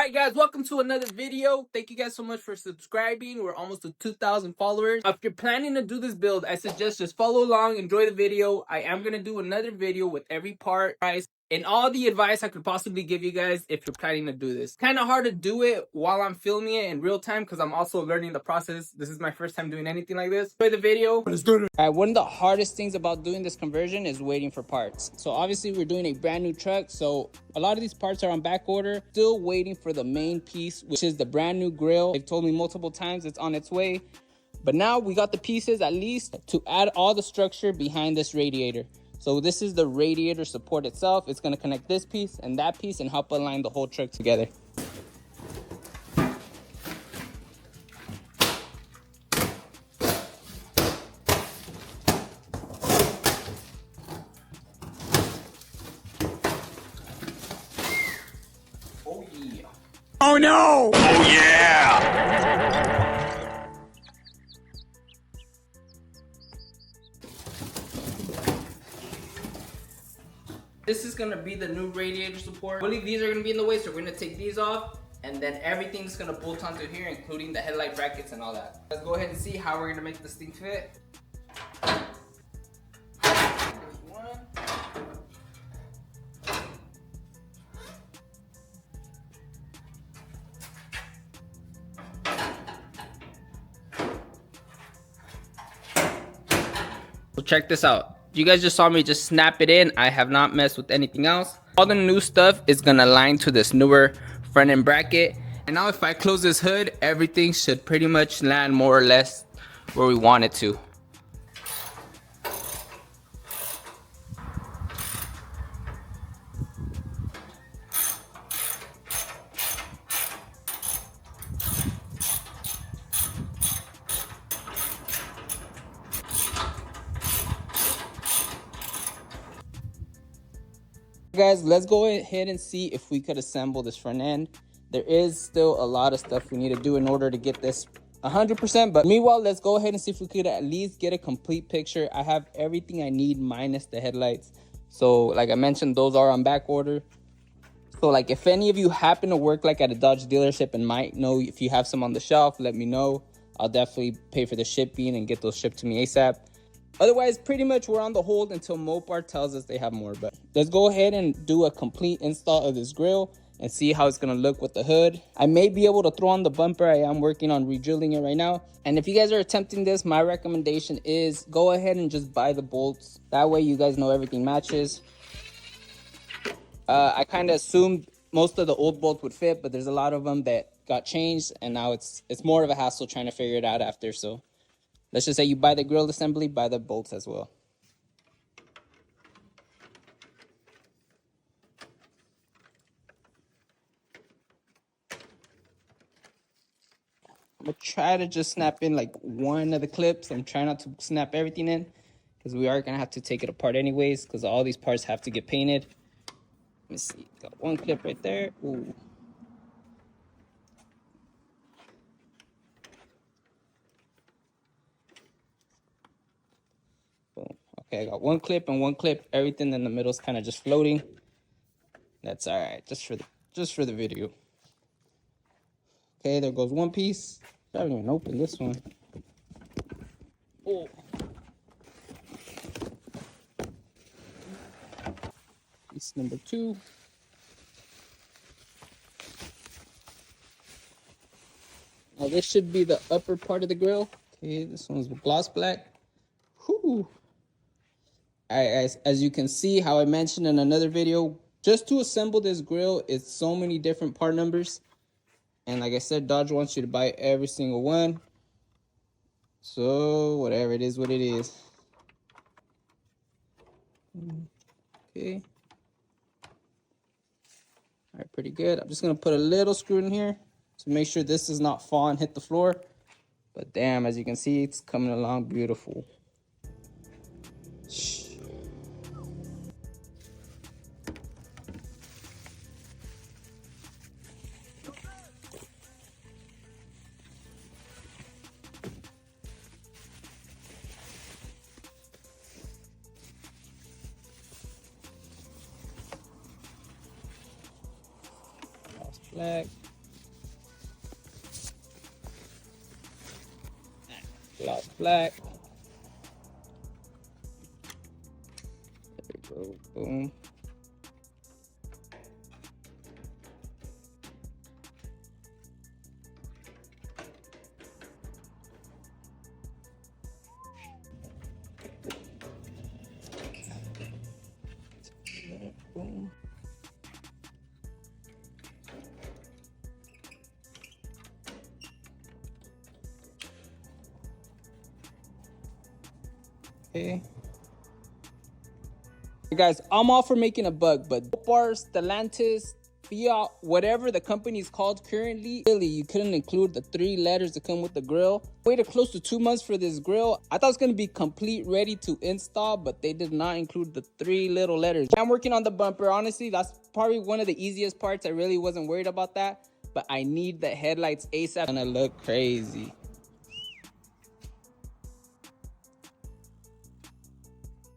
Alright guys, welcome to another video. Thank you guys so much for subscribing. We're almost to 2,000 followers. If you're planning to do this build, I suggest just follow along, enjoy the video. I am going to do another video with every part, price, and all the advice I could possibly give you guys if you're planning to do this. Kind of hard to do it while I'm filming it in real time because I'm also learning the process. This is my first time doing anything like this. Enjoy the video. Let's do it. Alright, one of the hardest things about doing this conversion is waiting for parts. So obviously we're doing a brand new truck, so a lot of these parts are on back order. Still waiting for the main piece, which is the brand new grill. They've told me multiple times it's on its way. But now we got the pieces at least to add all the structure behind this radiator. So this is the radiator support itself. It's going to connect this piece and that piece and help align the whole truck together. Oh yeah. Oh no! Oh yeah! This is gonna be the new radiator support. I believe these are gonna be in the way, so we're gonna take these off, and then everything's gonna bolt onto here, including the headlight brackets and all that. Let's go ahead and see how we're gonna make this thing fit. Here's one. So check this out. You guys just saw me just snap it in. I have not messed with anything else. All the new stuff is gonna align to this newer front end bracket. And now if I close this hood, everything should pretty much land more or less where we want it to. Guys, let's go ahead and see if we could assemble this front end. There is still a lot of stuff we need to do in order to get this 100%, but meanwhile, let's go ahead and see if we could at least get a complete picture. I have everything I need minus the headlights. So like I mentioned, those are on back order. So like if any of you happen to work like at a Dodge dealership and might know if you have some on the shelf, let me know. I'll definitely pay for the shipping and get those shipped to me ASAP. Otherwise, pretty much we're on the hold until Mopar tells us they have more. But let's go ahead and do a complete install of this grill and see how it's going to look with the hood. I may be able to throw on the bumper. I am working on re-drilling it right now. And if you guys are attempting this, my recommendation is go ahead and just buy the bolts. That way you guys know everything matches. I kind of assumed most of the old bolts would fit, but there's a lot of them that got changed. And now it's more of a hassle trying to figure it out after. So let's just say you buy the grill assembly, buy the bolts as well. I'm gonna try to just snap in like one of the clips. I'm trying not to snap everything in because we are gonna have to take it apart anyways because all these parts have to get painted. Let me see, got one clip right there. Ooh. Boom. Okay, I got one clip and one clip. Everything in the middle is kind of just floating. That's all right, just for the video. Okay, there goes one piece. I haven't even opened this one. Oh. Piece number 2. Now this should be the upper part of the grill. Okay, this one's gloss black. Whew. Alright, as you can see, how I mentioned in another video, just to assemble this grill, it's so many different part numbers. And like I said, Dodge wants you to buy every single one. So whatever it is, what it is. Okay. All right, pretty good. I'm just gonna put a little screw in here to make sure this does not fall and hit the floor. But damn, as you can see, it's coming along beautiful. Black. Black. There we go. Boom. Boom. Okay. Hey guys, I'm all for making a buck, but bars, Stellantis, Fiat, whatever the company is called currently, really, you couldn't include the 3 letters that come with the grill. Waited close to 2 months for this grill. I thought it was gonna be complete, ready to install, but they did not include the 3 little letters. I'm working on the bumper. Honestly, that's probably one of the easiest parts. I really wasn't worried about that, but I need the headlights ASAP. It's gonna look crazy.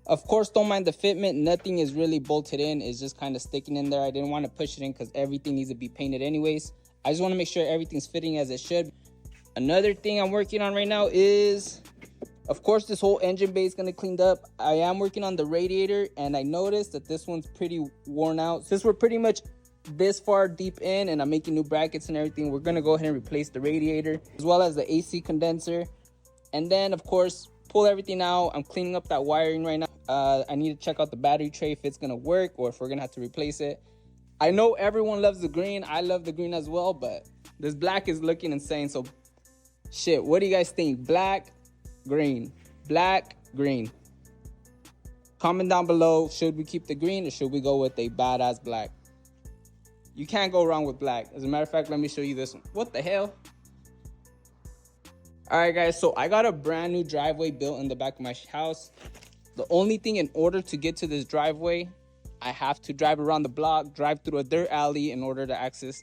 Of course, don't mind the fitment. Nothing is really bolted in. It's just kind of sticking in there. I didn't want to push it in because everything needs to be painted anyways. I just want to make sure everything's fitting as it should. Another thing I'm working on right now is, of course, this whole engine bay is going to cleaned up. I am working on the radiator, and I noticed that this one's pretty worn out. Since we're pretty much this far deep in and I'm making new brackets and everything, we're going to go ahead and replace the radiator as well as the AC condenser. And then, of course, pull everything out. I'm cleaning up that wiring right now. I need to check out the battery tray if it's gonna work or if we're gonna have to replace it. I know everyone loves the green. I love the green as well, but this black is looking insane. So shit, what do you guys think? Black, green, black, green. Comment down below, should we keep the green or should we go with a badass black? You can't go wrong with black. As a matter of fact, let me show you this one. What the hell? All right, guys, so I got a brand new driveway built in the back of my house. The only thing, in order to get to this driveway, I have to drive around the block, drive through a dirt alley in order to access,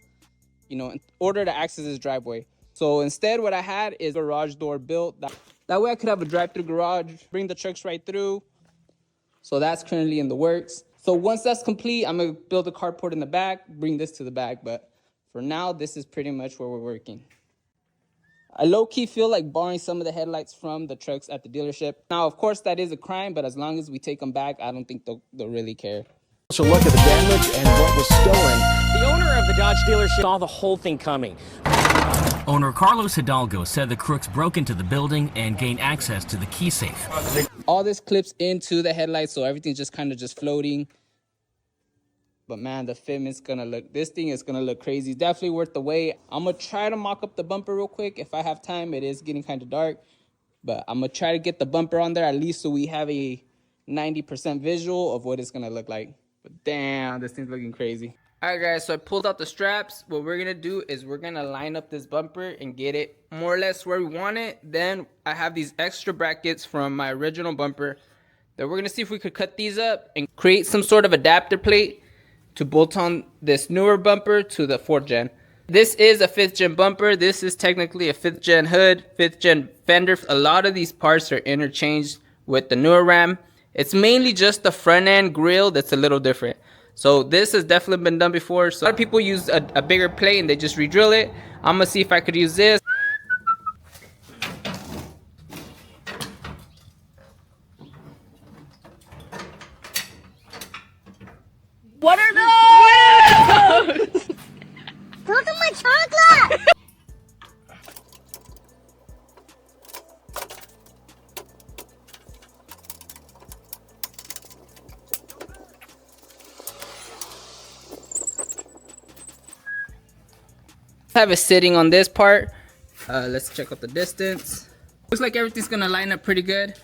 this driveway. So instead, what I had is a garage door built. That way I could have a drive-through garage, bring the trucks right through. So that's currently in the works. So once that's complete, I'm gonna build a carport in the back, bring this to the back. But for now, this is pretty much where we're working. I low-key feel like borrowing some of the headlights from the trucks at the dealership. Now, of course, that is a crime, but as long as we take them back, I don't think they'll really care. A look at the damage and what was stolen. The owner of the Dodge dealership saw the whole thing coming. Owner Carlos Hidalgo said the crooks broke into the building and gained access to the key safe. All this clips into the headlights, so everything's just kind of just floating. But man, the fitment's this thing is gonna look crazy. It's definitely worth the wait. I'm gonna try to mock up the bumper real quick if I have time. It is getting kind of dark, but I'm gonna try to get the bumper on there at least so we have a 90% visual of what it's gonna look like. But damn, this thing's looking crazy. All right, guys, so I pulled out the straps. What we're gonna do is we're gonna line up this bumper and get it more or less where we want it. Then I have these extra brackets from my original bumper that we're gonna see if we could cut these up and create some sort of adapter plate to bolt on this newer bumper to the 4th gen. This is a 5th gen bumper. This is technically a 5th gen hood, 5th gen fender. A lot of these parts are interchanged with the newer Ram. It's mainly just the front end grille that's a little different. So this has definitely been done before. So a lot of people use a bigger plate and they just re-drill it. I'm gonna see if I could use this. What are those? Look at my chocolate! Have it sitting on this part. Let's check out the distance. Looks like everything's gonna line up pretty good.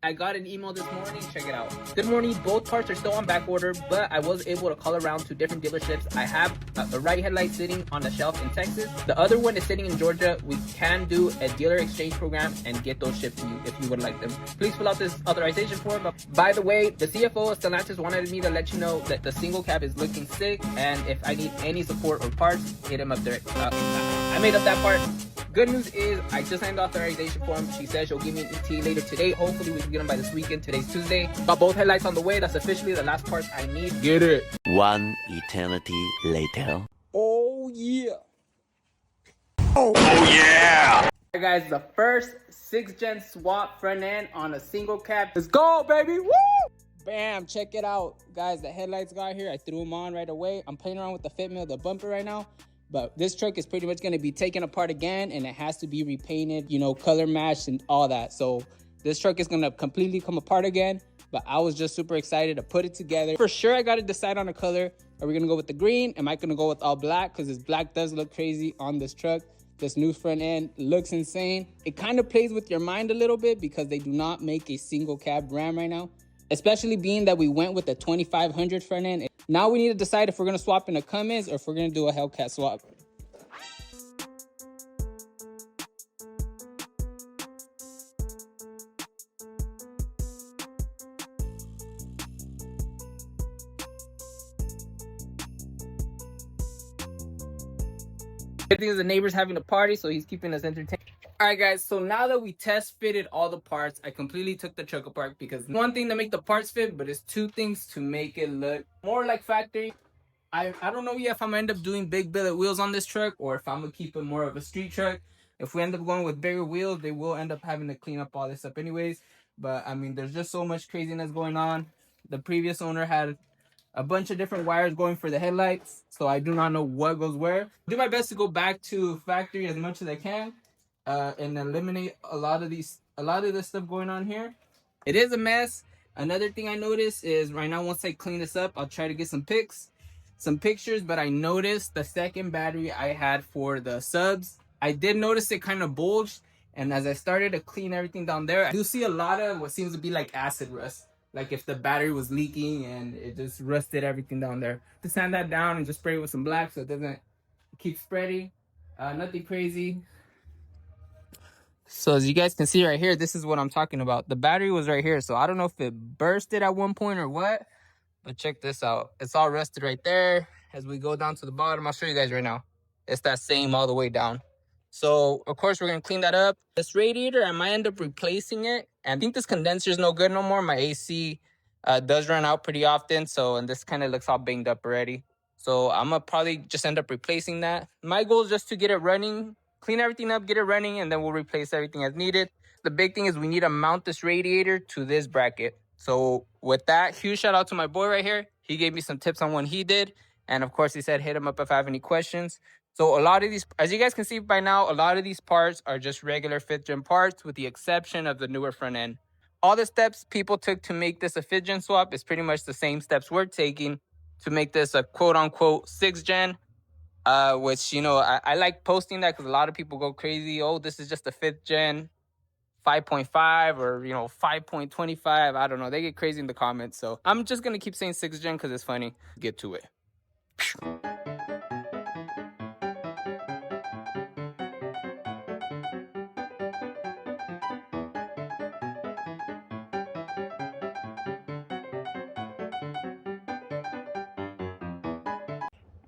I got an email this morning. Check it out. Good morning. Both parts are still on back order, but I was able to call around to different dealerships. I have a right headlight sitting on the shelf in Texas. The other one is sitting in Georgia. We can do a dealer exchange program and get those shipped to you if you would like them. Please fill out this authorization form. By the way, the CFO of Stellantis wanted me to let you know that the single cab is looking sick, and if I need any support or parts, hit him up there. I made up that part. Good news is I just signed the authorization form. She says she'll give me an ETA later today. Hopefully we can get them by this weekend. Today's Tuesday. Got both headlights on the way. That's officially the last parts I need. Get it. One eternity later. Oh yeah. Oh yeah! Alright guys, the first 6th gen swap front end on a single cab. Let's go, baby. Woo! Bam, check it out. Guys, the headlights got here. I threw them on right away. I'm playing around with the fitment of the bumper right now. But this truck is pretty much going to be taken apart again, and it has to be repainted, you know, color matched and all that. So this truck is going to completely come apart again. But I was just super excited to put it together. For sure, I got to decide on a color. Are we going to go with the green? Am I going to go with all black? Because this black does look crazy on this truck. This new front end looks insane. It kind of plays with your mind a little bit because they do not make a single cab Ram right now. Especially being that we went with the 2500 front end. Now we need to decide if we're going to swap in a Cummins or if we're going to do a Hellcat swap. Good thing is the neighbor's having a party, so he's keeping us entertained. Alright guys, so now that we test fitted all the parts, I completely took the truck apart because one thing to make the parts fit, but it's two things to make it look more like factory. I don't know yet if I'm gonna end up doing big billet wheels on this truck or if I'm gonna keep it more of a street truck. If we end up going with bigger wheels, they will end up having to clean up all this up anyways. But I mean, there's just so much craziness going on. The previous owner had a bunch of different wires going for the headlights, so I do not know what goes where. Do my best to go back to factory as much as I can and eliminate a lot of this stuff going on here. It is a mess. Another thing I noticed is right now, once I clean this up, I'll try to get some pictures, but I noticed the second battery I had for the subs, I did notice it kind of bulged, and as I started to clean everything down there, I do see a lot of what seems to be like acid rust. Like if the battery was leaking and it just rusted everything down there. To sand that down and just spray it with some black so it doesn't keep spreading. Nothing crazy. So as you guys can see right here, this is what I'm talking about. The battery was right here, so I don't know if it bursted at one point or what, but check this out. It's all rusted right there. As we go down to the bottom, I'll show you guys right now. It's that same all the way down. So of course we're gonna clean that up. This radiator, I might end up replacing it. And I think this condenser is no good no more. My AC does run out pretty often, and this kind of looks all banged up already. So I'm gonna probably just end up replacing that. My goal is just to get it running, clean everything up, get it running, and then we'll replace everything as needed. The big thing is we need to mount this radiator to this bracket. So with that, huge shout out to my boy right here. He gave me some tips on what he did. And of course, he said hit him up if I have any questions. So a lot of these, as you guys can see by now, a lot of these parts are just regular 5th gen parts with the exception of the newer front end. All the steps people took to make this a 5th gen swap is pretty much the same steps we're taking to make this a quote unquote 6th gen. Which, you know, I like posting that because a lot of people go crazy. Oh, this is just a 5th gen 5.5 or, you know, 5.25. I don't know. They get crazy in the comments. So I'm just going to keep saying 6th gen because it's funny. Get to it.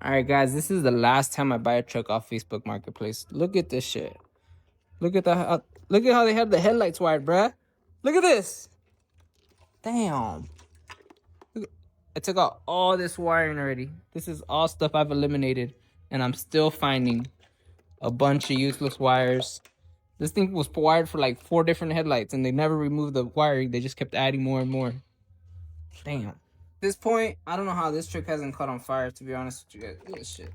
Alright guys, this is the last time I buy a truck off Facebook Marketplace. Look at this shit. Look at how they have the headlights wired, bruh. Look at this. Damn. I took out all this wiring already. This is all stuff I've eliminated, and I'm still finding a bunch of useless wires. This thing was wired for like 4 different headlights, and they never removed the wiring. They just kept adding more and more. Damn. At this point, I don't know how this truck hasn't caught on fire, to be honest with you guys. Look at this shit.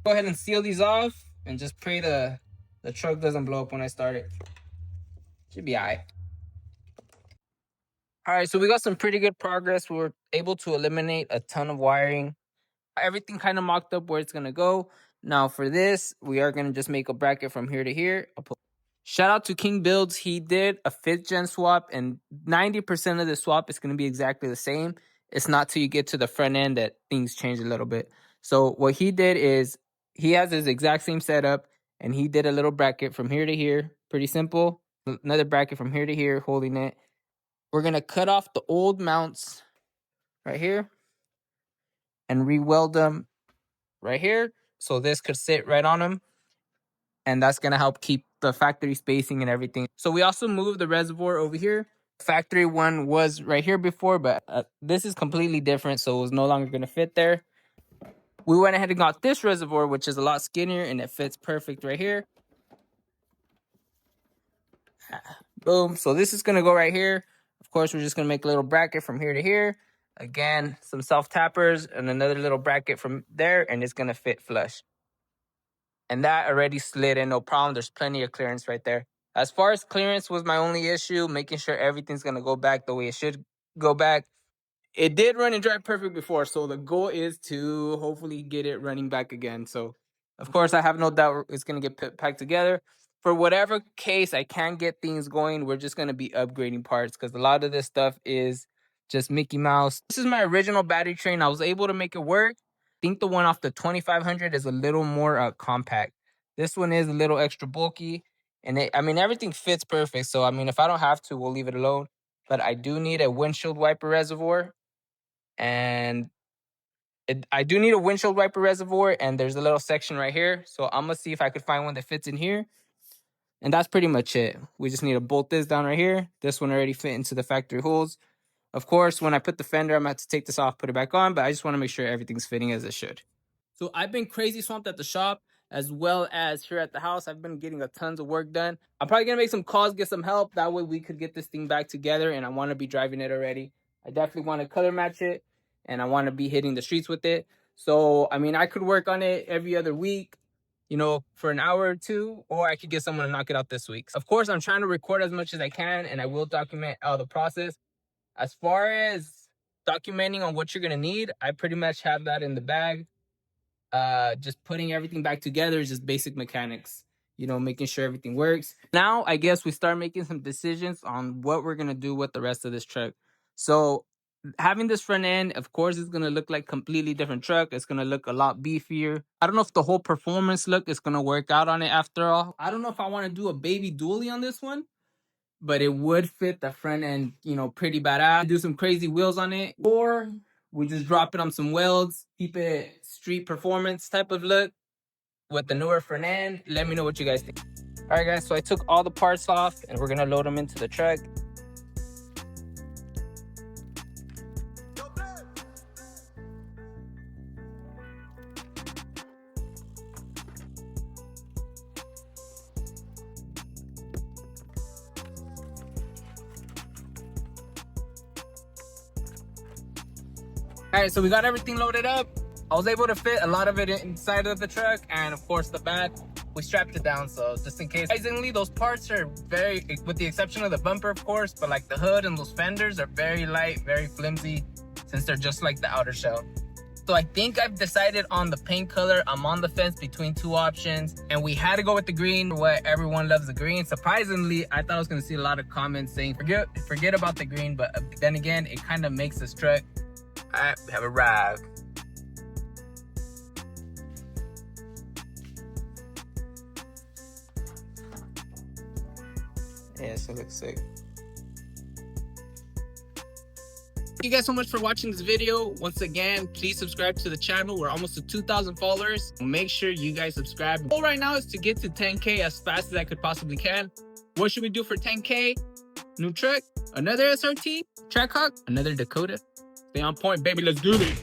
Go ahead and seal these off and just pray the truck doesn't blow up when I start it. Should be alright. Alright, so we got some pretty good progress. We were able to eliminate a ton of wiring. Everything kind of mocked up where it's gonna go. Now for this, we are gonna just make a bracket from here to here. Shout out to King Builds. He did a 5th gen swap, and 90% of the swap is gonna be exactly the same. It's not till you get to the front end that things change a little bit. So what he did is he has his exact same setup, and he did a little bracket from here to here. Pretty simple. Another bracket from here to here, holding it. We're gonna cut off the old mounts right here and re-weld them right here, so this could sit right on them, and that's gonna help keep the factory spacing and everything. So we also moved the reservoir over here. Factory one was right here before, but this is completely different, so it was no longer gonna fit there. We went ahead and got this reservoir, which is a lot skinnier, and it fits perfect right here. Boom. So this is gonna go right here. Of course, we're just gonna make a little bracket from here to here. Again, some self tappers and another little bracket from there, and it's gonna fit flush. And that already slid in, no problem. There's plenty of clearance right there. As far as clearance was my only issue, making sure everything's gonna go back the way it should go back. It did run and dry perfect before, so the goal is to hopefully get it running back again. So, of course, I have no doubt it's gonna get packed together. For whatever case I can't get things going, we're just gonna be upgrading parts because a lot of this stuff is just Mickey Mouse. This is my original battery train. I was able to make it work. I think the one off the 2500 is a little more compact. This one is a little extra bulky, and I mean, everything fits perfect. So, I mean, if I don't have to, we'll leave it alone. But I do need a windshield wiper reservoir, and I do need a windshield wiper reservoir, and there's a little section right here. So I'm gonna see if I could find one that fits in here. And that's pretty much it. We just need to bolt this down right here. This one already fit into the factory holes. Of course, when I put the fender, I'm going to have to take this off, put it back on, but I just want to make sure everything's fitting as it should. So I've been crazy swamped at the shop as well as here at the house. I've been getting a tons of work done. I'm probably going to make some calls, get some help. That way we could get this thing back together, and I want to be driving it already. I definitely want to color match it, and I want to be hitting the streets with it. So, I mean, I could work on it every other week, you know, for an hour or two, or I could get someone to knock it out this week. Of course, I'm trying to record as much as I can, and I will document all the process. As far as documenting on what you're going to need, I pretty much have that in the bag. Just putting everything back together is just basic mechanics, you know, making sure everything works. Now, I guess we start making some decisions on what we're going to do with the rest of this truck. So having this front end, of course, is going to look like a completely different truck. It's going to look a lot beefier. I don't know if the whole performance look is going to work out on it after all. I don't know if I want to do a baby dually on this one, but it would fit the front end, you know, pretty badass. Do some crazy wheels on it, or we just drop it on some welds, keep it street performance type of look with the newer front end. Let me know what you guys think. All right, guys, so I took all the parts off, and we're going to load them into the truck. All right, so we got everything loaded up. I was able to fit a lot of it inside of the truck, and of course the back, we strapped it down, so just in case. Surprisingly, those parts are very, with the exception of the bumper, of course, but like the hood and those fenders are very light, very flimsy, since they're just like the outer shell. So I think I've decided on the paint color. I'm on the fence between two options, and we had to go with the green. What everyone loves the green. Surprisingly, I thought I was gonna see a lot of comments saying forget about the green, but then again, it kind of makes this truck. All right, we have arrived. Yeah, so it looks sick. Thank you guys so much for watching this video. Once again, please subscribe to the channel. We're almost to 2,000 followers. Make sure you guys subscribe. The goal right now is to get to 10K as fast as I could possibly can. What should we do for 10K? New truck, another SRT, Trackhawk, another Dakota. Stay on point, baby. Let's do this.